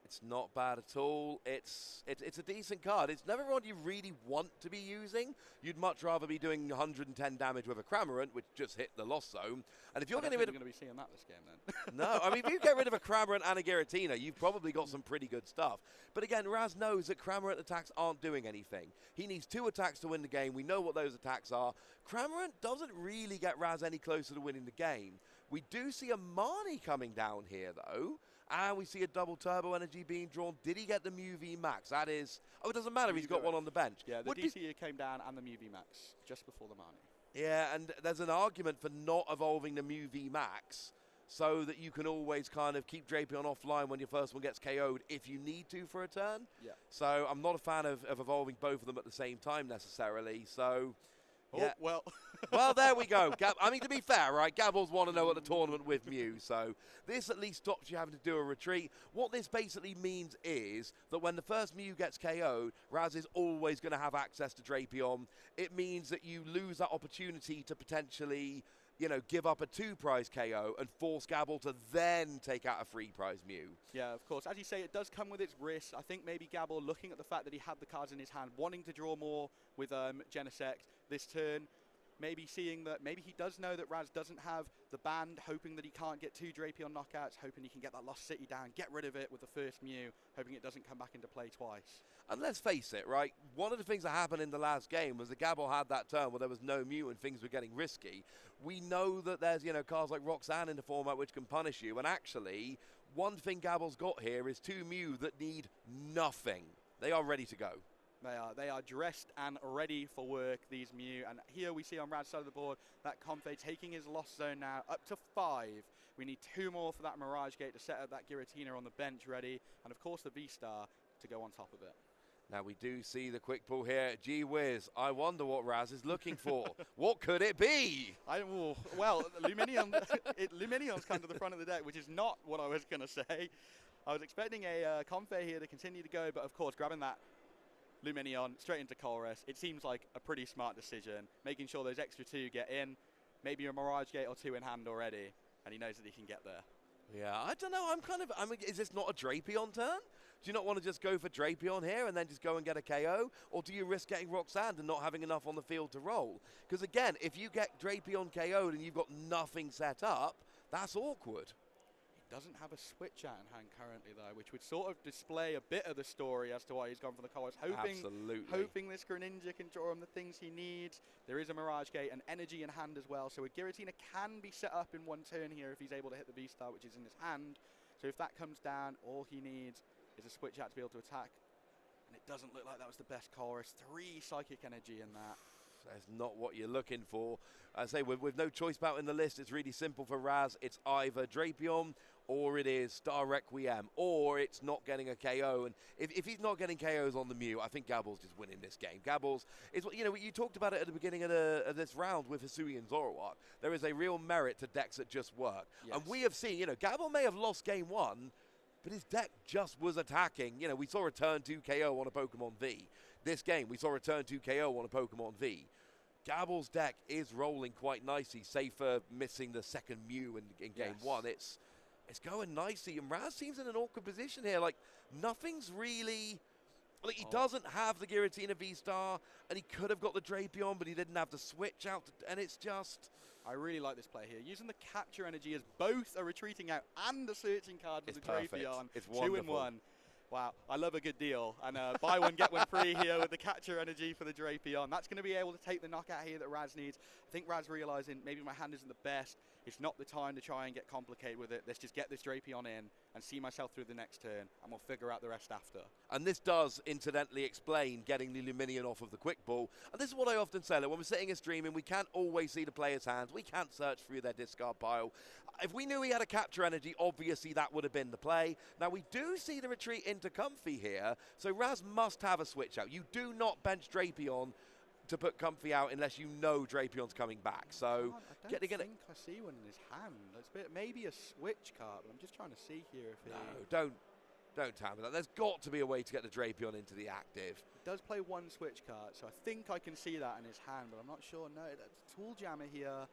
it's not bad at all. It's a decent card. It's never one you really want to be using. You'd much rather be doing 110 damage with a Cramorant, which just hit the Lost Zone. And if you're going to be seeing that this game then. No, I mean, if you get rid of a Cramorant and a Giratina, you've probably got some pretty good stuff. But again, Raz knows that Cramorant attacks aren't doing anything. He needs 2 attacks to win the game. We know what those attacks are. Cramorant doesn't really get Raz any closer to winning the game. We do see a Marnie coming down here, though. And we see a double turbo energy being drawn. Did he get the Mew VMAX? That is... Oh, it doesn't matter if he's got one on the bench. Yeah, the DCE came down and the Mew VMAX just before the Mani. Yeah, and there's an argument for not evolving the Mew VMAX so that you can always kind of keep Drapion offline when your first one gets KO'd if you need to for a turn. Yeah. So I'm not a fan of evolving both of them at the same time necessarily. So, yeah. Oh, well. Well, there we go. I mean, to be fair, right, Gabor's 1-0 at the tournament with Mew, so this at least stops you having to do a retreat. What this basically means is that when the first Mew gets KO'd, Raz is always going to have access to Drapion. It means that you lose that opportunity to potentially, you know, give up a 2-prize KO and force Gabor to then take out a 3-prize Mew. Yeah, of course. As you say, it does come with its risks. I think maybe Gabor, looking at the fact that he had the cards in his hand, wanting to draw more with Genesect this turn, maybe seeing that maybe he does know that Raz doesn't have the band, hoping that he can't get 2 Drapion knockouts, hoping he can get that Lost City down, get rid of it with the first Mew, hoping it doesn't come back into play twice. And let's face it, right, one of the things that happened in the last game was that Gabor had that turn where there was no Mew and things were getting risky. We know that there's, you know, cards like Roxanne in the format which can punish you, and actually, one thing Gabor's got here is 2 Mew that need nothing. They are ready to go. They are dressed and ready for work, these Mew. And here we see on Raz's side of the board that Comfey taking his Lost Zone now up to 5. We need 2 more for that Mirage Gate to set up that Giratina on the bench ready. And of course the VSTAR to go on top of it. Now we do see the quick pull here. Gee whiz, I wonder what Raz is looking for. What could it be? Well, Luminion's come to the front of the deck, which is not what I was going to say. I was expecting a Comfey here to continue to go, but of course grabbing that Luminion straight into Colress. It seems like a pretty smart decision, making sure those extra 2 get in, maybe a Mirage Gate or 2 in hand already, and he knows that he can get there. Yeah, I don't know. Is this not a Drapion turn? Do you not want to just go for Drapion here and then just go and get a KO? Or do you risk getting Roxanne and not having enough on the field to roll? Because again, if you get Drapion KO'd and you've got nothing set up, that's awkward. Doesn't have a switch out in hand currently though, which would sort of display a bit of the story as to why he's gone for the Colress. Hoping this Greninja can draw him the things he needs. There is a Mirage Gate and energy in hand as well, so a Giratina can be set up in 1 turn here if he's able to hit the VSTAR, which is in his hand. So if that comes down, all he needs is a switch out to be able to attack. And it doesn't look like that was the best Colress. 3 Psychic Energy in that. That's not what you're looking for. I say with no choice bout in the list, it's really simple for Raz. It's either Drapion or it is Star Requiem, or it's not getting a KO. And if he's not getting KOs on the Mew, I think Gabor's just winning this game. Gabor's is, you know, you talked about it at the beginning of this round with Hisui and Zoroark. There is a real merit to decks that just work. Yes. And we have seen, you know, Gabor may have lost game 1, but his deck just was attacking. You know, we saw a turn 2 KO on a Pokemon V. This game, we saw a turn 2 KO on a Pokemon V. Gabor's deck is rolling quite nicely, save for missing the second Mew in game 1. It's going nicely, and Raz seems in an awkward position here. Like, nothing's really... Like, he doesn't have the Giratina VSTAR, and he could have got the Drapion, but he didn't have the switch out, and it's just... I really like this play here. Using the Capture Energy as both a retreating out and a searching card with the Drapion. It's wonderful. 2 in 1. Wow, I love a good deal. And buy one, get one free here with the Capture Energy for the Drapion. That's going to be able to take the knockout here that Raz needs. I think Raz realizing maybe my hand isn't the best. It's not the time to try and get complicated with it. Let's just get this Drapion in and see myself through the next turn, and we'll figure out the rest after. And this does, incidentally, explain getting the Luminion off of the quick ball. And this is what I often say, that when we're sitting and streaming, we can't always see the player's hands. We can't search through their discard pile. If we knew he had a Capture Energy, obviously that would have been the play. Now, we do see the retreat into Comfey here, so Raz must have a switch out. You do not bench Drapion to put Comfey out unless you know Drapion's coming back. So I don't think I see one in his hand. It's maybe a switch card, but I'm just trying to see here if No, don't tell me that. There's got to be a way to get the Drapion into the active. He does play 1 switch card, so I think I can see that in his hand, but I'm not sure. No, that's Tool Jammer here.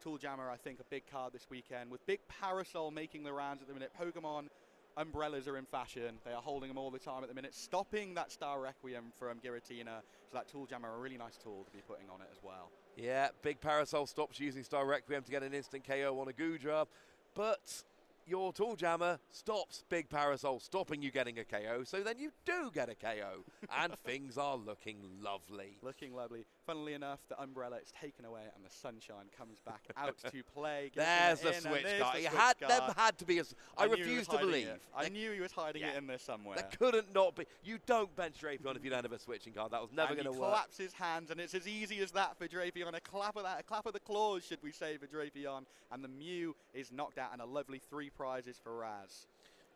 Tool Jammer, I think, a big card this weekend. With Big Parasol making the rounds at the minute, Pokemon Umbrellas are in fashion. They are holding them all the time at the minute, stopping that Star Requiem from Giratina. So that Tool Jammer, a really nice tool to be putting on it as well. Yeah, Big Parasol stops using Star Requiem to get an instant KO on a Goodra, but your Tool Jammer stops Big Parasol stopping you getting a KO, so then you do get a KO, and things are looking lovely. Looking lovely. funnily enough, the umbrella is taken away and the sunshine comes back out to play. There's the switch card. Them had to be a... I refuse to believe. I knew he was hiding it in there somewhere. There couldn't not be. You don't bench Drapion if you don't have a switching card. That was never going to work. He claps his hands, and it's as easy as that for Drapion. A clap of the claws, should we say, for Drapion. And the Mew is knocked out, and a lovely 3 prizes for Raz.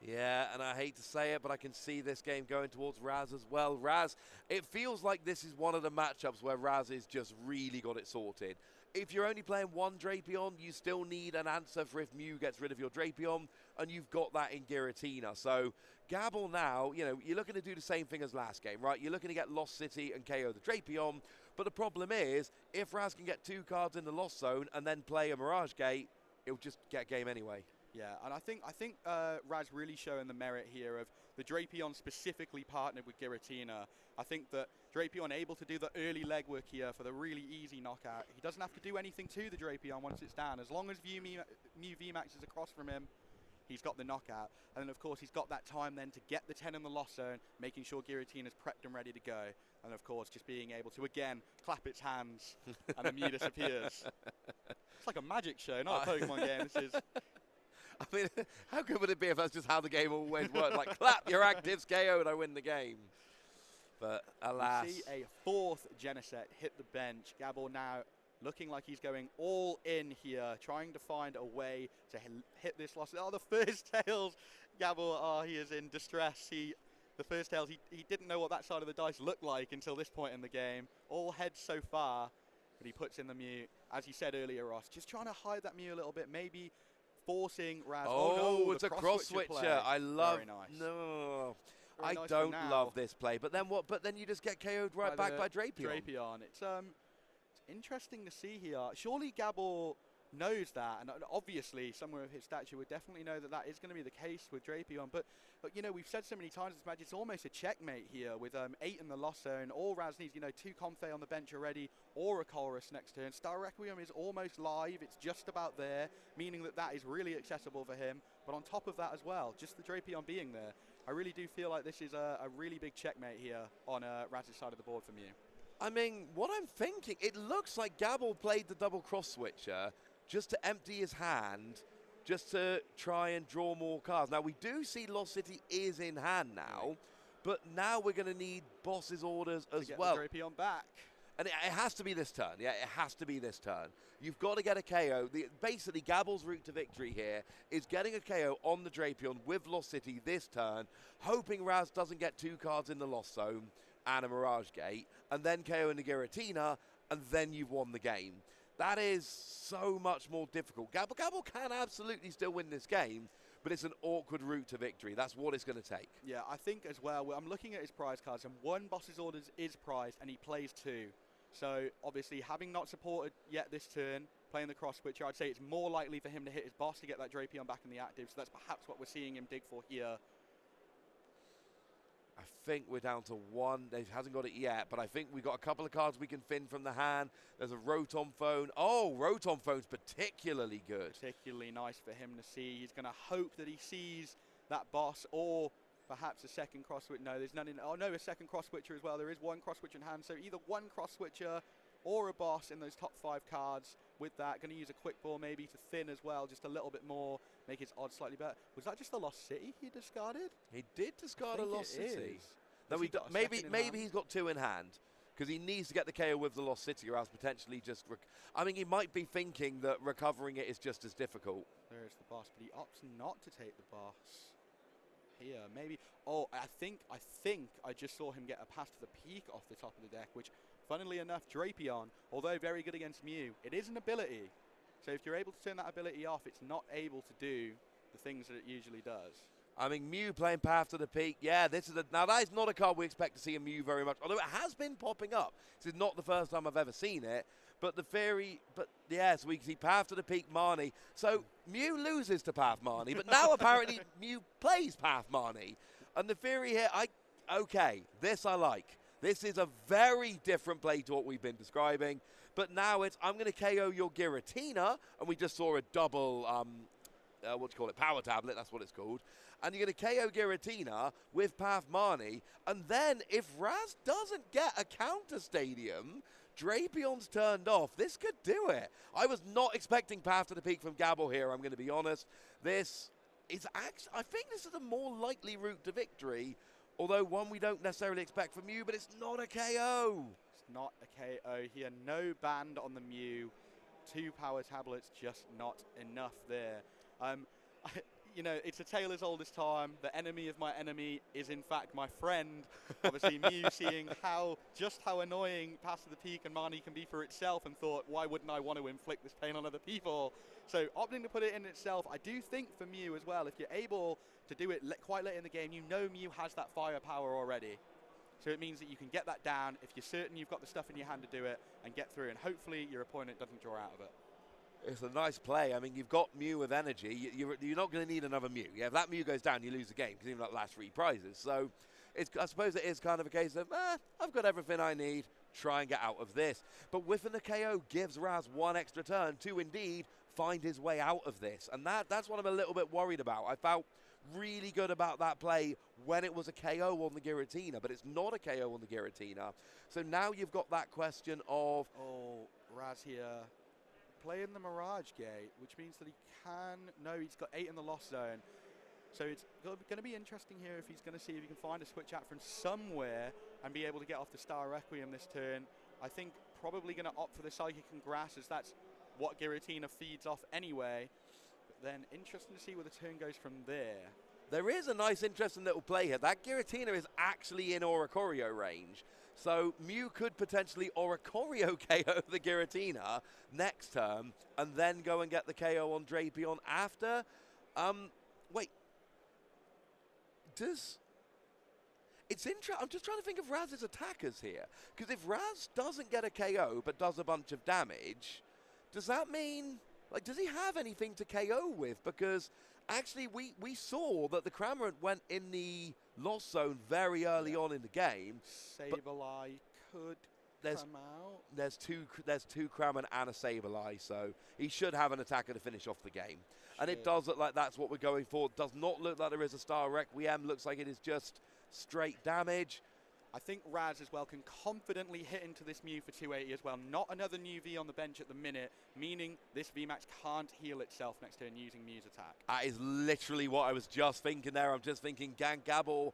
Yeah, and I hate to say it, but I can see this game going towards Raz as well. Raz, it feels like this is one of the matchups where Raz has just really got it sorted. If you're only playing one Drapion, you still need an answer for if Mew gets rid of your Drapion, and you've got that in Giratina. So Gabor now, you know, you're looking to do the same thing as last game, right? You're looking to get Lost City and KO the Drapion, but the problem is, if Raz can get 2 cards in the Lost Zone and then play a Mirage Gate, it'll just get game anyway. Yeah, and I think Raz really showing the merit here of the Drapion specifically partnered with Giratina. I think that Drapion able to do the early legwork here for the really easy knockout. He doesn't have to do anything to the Drapion once it's down. As long as Mew VMAX is across from him, he's got the knockout. And then, of course, he's got that time then to get the 10 in the Lost Zone, making sure Giratina's prepped and ready to go. And, of course, just being able to, again, clap its hands and the Mew disappears. It's like a magic show, not a Pokemon game. This is... I mean, how good would it be if that's just how the game always worked? Like, clap your actives, KO, and I win the game. But, alas. We see a 4th Genesect hit the bench. Gabor now looking like he's going all in here, trying to find a way to hit this loss. Oh, the first tails. Gabor, he is in distress. The first tails, he didn't know what that side of the dice looked like until this point in the game. All heads so far, but he puts in the Mew. As he said earlier, Ross, just trying to hide that Mew a little bit, maybe forcing Raz. Oh, no, it's a cross switcher. I love. Very nice. No, Very I nice don't love this play. But then what? But then you just get KO'd right back by Drapion. It's interesting to see here. Surely Gabor knows that, and obviously someone of his stature would definitely know that that is going to be the case with Drapion. But you know, we've said so many times this match, it's almost a checkmate here with 8 in the Lost Zone. All Raz needs, 2 Comfey on the bench already, or a Colress next turn. Star Requiem is almost live. It's just about there, meaning that that is really accessible for him. But on top of that as well, just the Drapion being there, I really do feel like this is a really big checkmate here on Raz's side of the board for Mew. I mean, what I'm thinking, it looks like Gabor played the double cross switcher just to empty his hand, just to try and draw more cards. Now, we do see Lost City is in hand now, but now we're going to need boss's orders as well. The Drapion back. And it has to be this turn. Yeah, it has to be this turn. You've got to get a KO. Basically, Gabor's route to victory here is getting a KO on the Drapion with Lost City this turn, hoping Raz doesn't get 2 cards in the Lost Zone and a Mirage Gate, and then KO in the Giratina, and then you've won the game. That is so much more difficult. Gabor can absolutely still win this game, but it's an awkward route to victory. That's what it's going to take. Yeah, I think as well, I'm looking at his prize cards, and 1 boss's orders is prized, and he plays 2. So, obviously, having not supported yet this turn, playing the cross switcher, I'd say it's more likely for him to hit his boss to get that Drapion back in the active, so that's perhaps what we're seeing him dig for here. I think we're down to 1. He hasn't got it yet, but I think we've got a couple of cards we can fin from the hand. There's a Rotom Phone. Oh, Rotom Phone's particularly good. Particularly nice for him to see. He's going to hope that he sees that boss, or perhaps a second cross switcher. No, there's none in. Oh, no, a second cross switcher as well. There is 1 cross switcher in hand, so either 1 cross switcher or a boss in those top 5 cards. With that, going to use a quick ball maybe to thin as well, just a little bit more, make his odds slightly better. Was that just the Lost City he discarded? He did discard a Lost City. No, maybe he's got 2 in hand, because he needs to get the KO with the Lost City, or else potentially just... I mean, he might be thinking that recovering it is just as difficult. There's the boss, but he opts not to take the boss. Here, maybe... Oh, I think I just saw him get a pass to the peak off the top of the deck, which... Funnily enough, Drapion, although very good against Mew, it is an ability. So if you're able to turn that ability off, it's not able to do the things that it usually does. I mean, Mew playing Path to the Peak. Yeah, now that is not a card we expect to see in Mew very much, although it has been popping up. This is not the first time I've ever seen it. But yes, we see Path to the Peak Marnie. So Mew loses to Path Marnie, but now apparently Mew plays Path Marnie. And the theory here, okay, this I like. This is a very different play to what we've been describing. But now it's, I'm going to KO your Giratina, and we just saw a double, power tablet, that's what it's called. And you're going to KO Giratina with Path Marnie, and then if Raz doesn't get a counter stadium, Drapion's turned off. This could do it. I was not expecting Path to the Peak from Gabor here, I'm going to be honest. This is actually, I think this is a more likely route to victory, although one we don't necessarily expect from Mew, but it's not a KO. It's not a KO here. No band on the Mew. 2 power tablets, just not enough there. You know, it's a tale as old as time. The enemy of my enemy is in fact my friend. Obviously, Mew seeing just how annoying Path to the Peak and Marnie can be for itself, and thought, why wouldn't I want to inflict this pain on other people? So opting to put it in itself, I do think for Mew as well, if you're able to do it quite late in the game, you know Mew has that firepower already. So it means that you can get that down if you're certain you've got the stuff in your hand to do it and get through, and hopefully your opponent doesn't draw out of it. It's a nice play. I mean, you've got Mew with energy. You're not going to need another Mew. Yeah, if that Mew goes down, you lose the game because even that last 3 prizes. So I suppose it is kind of a case of, I've got everything I need. Try and get out of this. But whiffing the KO gives Raz 1 extra turn to indeed find his way out of this. And that's what I'm a little bit worried about. I felt really good about that play when it was a KO on the Giratina, but it's not a KO on the Giratina. So now you've got that question of... Oh, Raz here playing the Mirage Gate, which means that he can... No, he's got 8 in the Lost Zone. So it's going to be interesting here if he's going to see if he can find a switch out from somewhere and be able to get off the Star Requiem this turn. I think probably going to opt for the Psychic and Grass, as that's what Giratina feeds off anyway. But then interesting to see where the turn goes from there. There is a nice, interesting little play here. That Giratina is actually in Oricorio range. So Mew could potentially Oricorio KO the Giratina next turn and then go and get the KO on Drapion after. Wait. It's interesting. I'm just trying to think of Raz's attackers here. Because if Raz doesn't get a KO but does a bunch of damage, does that mean, like, does he have anything to KO with? Because actually we saw that the Cramorant went in the Lost Zone very early on in the game. Sableye could come out. There's two Cramorant and a Sableye, so he should have an attacker to finish off the game. And it does look like that's what we're going for. Does not look like there is a Star Requiem. Looks like it is just straight damage. I think Raz as well can confidently hit into this Mew for 280 as well. Not another new V on the bench at the minute, meaning this VMAX can't heal itself next turn using Mew's attack. That is literally what I was just thinking there. I'm just thinking, can Gabor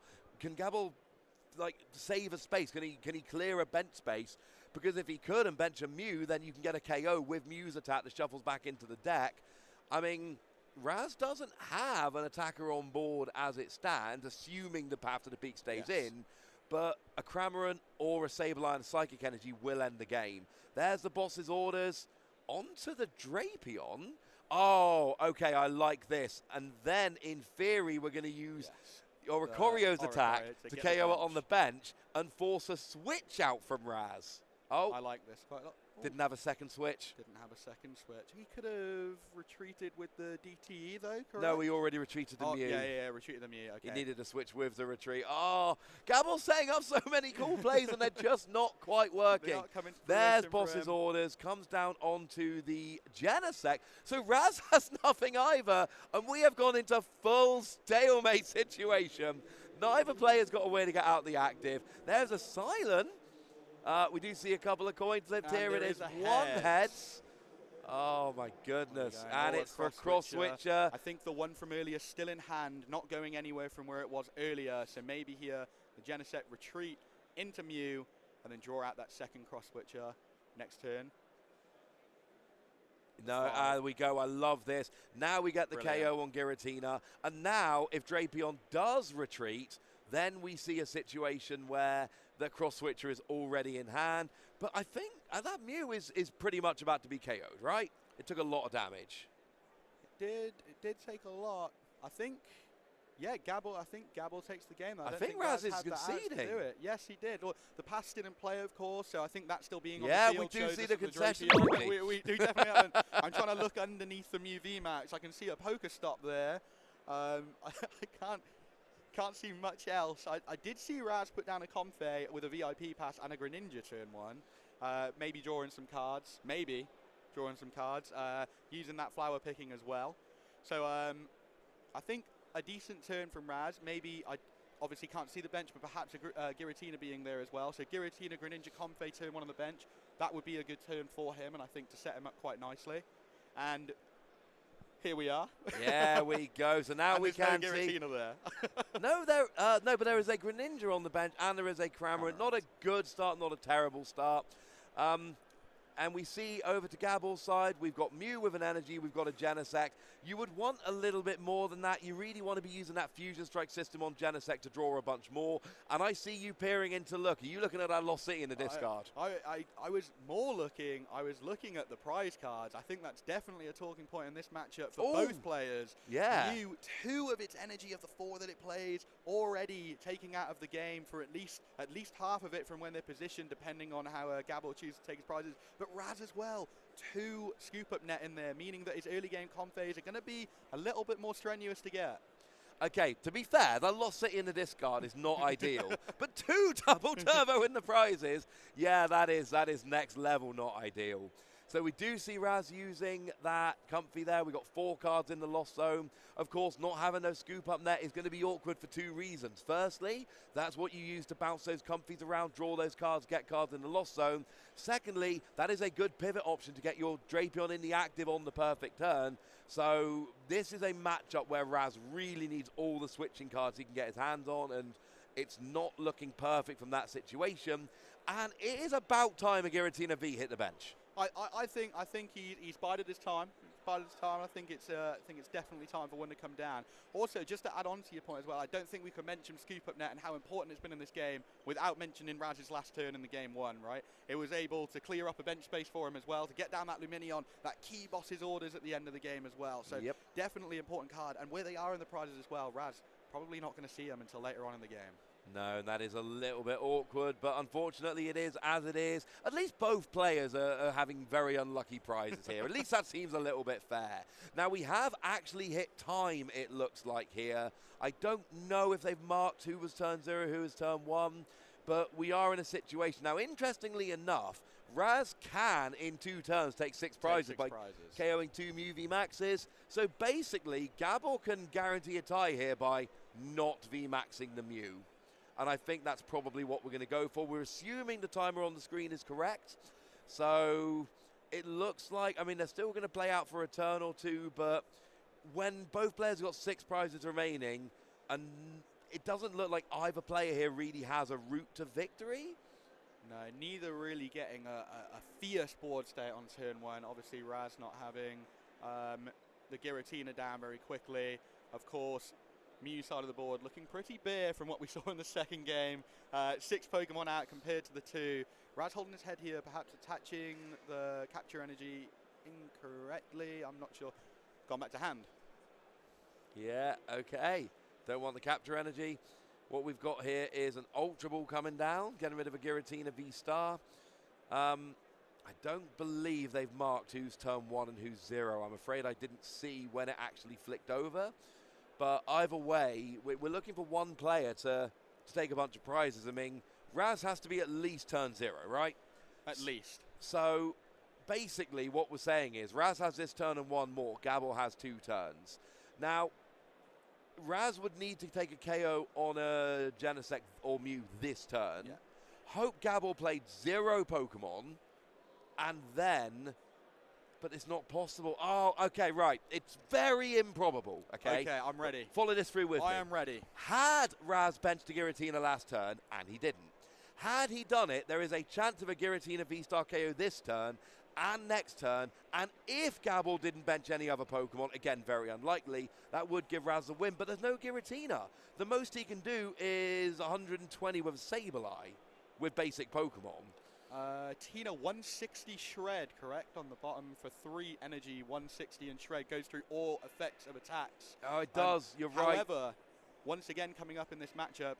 like save a space? Can he clear a bench space? Because if he could and bench a Mew, then you can get a KO with Mew's attack that shuffles back into the deck. I mean, Raz doesn't have an attacker on board as it stands, assuming the Path to the Peak stays in. But a Cramorant or a Sableye and Psychic Energy will end the game. There's the boss's orders. Onto the Drapion. Oh, okay, I like this. And then, in theory, we're going to use Oricorio's attack to KO it on the bench and force a switch out from Raz. Oh, I like this quite a lot. Didn't have a second switch. Didn't have a second switch. He could have retreated with the DTE though, correct? No, he already retreated the Mew. Yeah, retreated the Mew, okay. He needed a switch with the retreat. Oh, Gabor's setting up so many cool plays and they're just not quite working. Not coming to There's boss's orders, comes down onto the Genesect. So Raz has nothing either, and we have gone into full stalemate situation. Neither player's got a way to get out the active. There's a Silent. We do see a couple of coins left here. It is one head. Oh my goodness. And it's for a cross switcher. I think the one from earlier still in hand, not going anywhere from where it was earlier. So maybe here the Genesect retreat into Mew and then draw out that second cross switcher next turn. No, we go. I love this. Now we get the KO on Giratina. And now if Drapion does retreat, then we see a situation where the cross switcher is already in hand. But I think that Mew is pretty much about to be KO'd, right? It took a lot of damage. It did take a lot. I think Gabor takes the game. I think Raz is conceding. Do it. Yes, he did. Well, the pass didn't play, of course, so I think that's still being on the field. We do see the concession. We do definitely have I'm trying to look underneath the Mew VMAX. I can see a poker stop there. I can't see much else. I did see Raz put down a Comfey with a VIP pass and a Greninja turn 1. Maybe drawing some cards. Using that flower picking as well. So I think a decent turn from Raz. Maybe obviously can't see the bench, but perhaps a Giratina being there as well. So Giratina, Greninja, Comfey turn 1 on the bench. That would be a good turn for him, and I think to set him up quite nicely. And here we are. There we go. So now we can no see. Giratina there. No, but there is a Greninja on the bench, and there is a Cramorant. Not a good start, not a terrible start. And we see over to Gabor's side, we've got Mew with an energy, we've got a Genesect. You would want a little bit more than that. You really want to be using that Fusion Strike system on Genesect to draw a bunch more. And I see you peering into look. Are you looking at that Lost City in the discard? I was looking at the prize cards. I think that's definitely a talking point in this matchup for both players. Yeah. Mew, 2 of its energy of the 4 that it plays already taking out of the game for at least half of it from when they're positioned, depending on how Gabor chooses to take his prizes. But Raz as well, 2 scoop up net in there, meaning that his early game Comfeys are going to be a little bit more strenuous to get. Okay, to be fair, that Lost City in the discard is not ideal. But 2 double turbo in the prizes, yeah, that is next level, not ideal. So we do see Raz using that Comfey there. We've got 4 cards in the Lost Zone. Of course, not having no scoop up net is going to be awkward for 2 reasons. Firstly, that's what you use to bounce those Comfeys around, draw those cards, get cards in the Lost Zone. Secondly, that is a good pivot option to get your Drapion in the active on the perfect turn. So this is a matchup where Raz really needs all the switching cards he can get his hands on, and it's not looking perfect from that situation. And it is about time a Giratina V hit the bench. I think he's bided his time. I think it's definitely time for one to come down. Also, just to add on to your point as well, I don't think we can mention scoop up net and how important it's been in this game without mentioning Raz's last turn in the game 1, right? It was able to clear up a bench space for him as well, to get down that Luminion, that key boss's orders at the end of the game as well. So definitely important card. And where they are in the prizes as well, Raz probably not going to see him until later on in the game. No, that is a little bit awkward, but unfortunately it is as it is. At least both players are having very unlucky prizes here. At least that seems a little bit fair. Now, we have actually hit time, it looks like here. I don't know if they've marked who was turn 0, who was turn 1, but we are in a situation. Now, interestingly enough, Raz can, in 2 turns, take 6 prizes by KOing 2 Mew VMAXs. So basically, Gabor can guarantee a tie here by not VMAXing the Mew. And I think that's probably what we're going to go for. We're assuming the timer on the screen is correct. So it looks like, I mean, they're still going to play out for a turn or 2, but when both players have got 6 prizes remaining, and it doesn't look like either player here really has a route to victory. No, neither really getting a fierce board state on turn 1. Obviously, Raz not having the Giratina down very quickly. Of course, Mew side of the board looking pretty bare from what we saw in the second game. 6 Pokemon out compared to the 2. Raz holding his head here, perhaps attaching the capture energy incorrectly. I'm not sure. Gone back to hand. Yeah, okay. Don't want the capture energy. What we've got here is an Ultra Ball coming down, getting rid of a Giratina VSTAR. I don't believe they've marked who's turn 1 and who's 0. I'm afraid I didn't see when it actually flicked over. But either way, we're looking for one player to take a bunch of prizes. I mean, Raz has to be at least turn 0, right? At least. So basically what we're saying is Raz has this turn and 1 more. Gabor has 2 turns. Now, Raz would need to take a KO on a Genesect or Mew this turn. Yeah. Hope Gabor played 0 Pokemon, and then... But it's not possible. Oh, okay, right. It's very improbable, okay? Okay, I'm ready. Follow this through with me. I am ready. Had Raz benched a Giratina last turn, and he didn't. Had he done it, there is a chance of a Giratina V-Star KO this turn and next turn. And if Gabor didn't bench any other Pokemon, again, very unlikely, that would give Raz the win. But there's no Giratina. The most he can do is 120 with Sableye with basic Pokemon. Tina, 160 Shred, correct? On the bottom for 3 energy, 160 and Shred goes through all effects of attacks. Oh, it does. You're right. However, once again coming up in this matchup,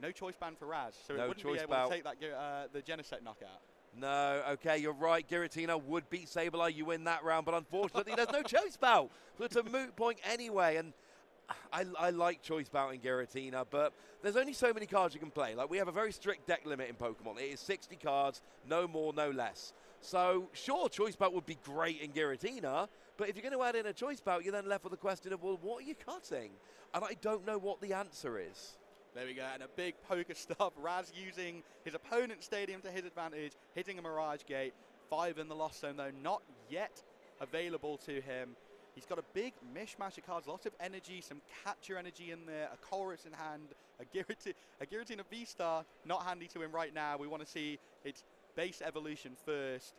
no choice ban for Raz, so no it wouldn't be able to take that the Genesect knockout. No, okay, you're right. Giratina would beat Sableye. You win that round, but unfortunately, there's no choice bout. So it's a moot point anyway, and I like choice bout in Giratina, but there's only so many cards you can play. Like, we have a very strict deck limit in Pokemon. It is 60 cards, no more, no less. So, sure, choice bout would be great in Giratina, but if you're going to add in a choice bout, you're then left with the question of, well, what are you cutting? And I don't know what the answer is. There we go, and a big poker stop. Raz using his opponent's stadium to his advantage, hitting a Mirage Gate. 5 in the Lost Zone, though, not yet available to him. He's got a big mishmash of cards, a lot of energy, some catcher energy in there, a chorus in hand, a Giratina VSTAR, not handy to him right now. We want to see its base evolution first.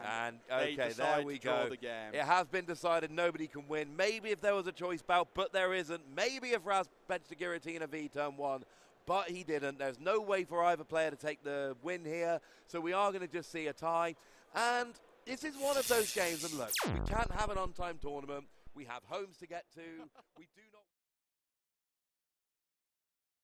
And okay, there we go. The game. It has been decided nobody can win. Maybe if there was a choice bout, but there isn't. Maybe if Raz benched a Giratina V turn 1, but he didn't. There's no way for either player to take the win here, so we are going to just see a tie. And this is one of those games, and look, we can't have an on-time tournament. We have homes to get to. We do not...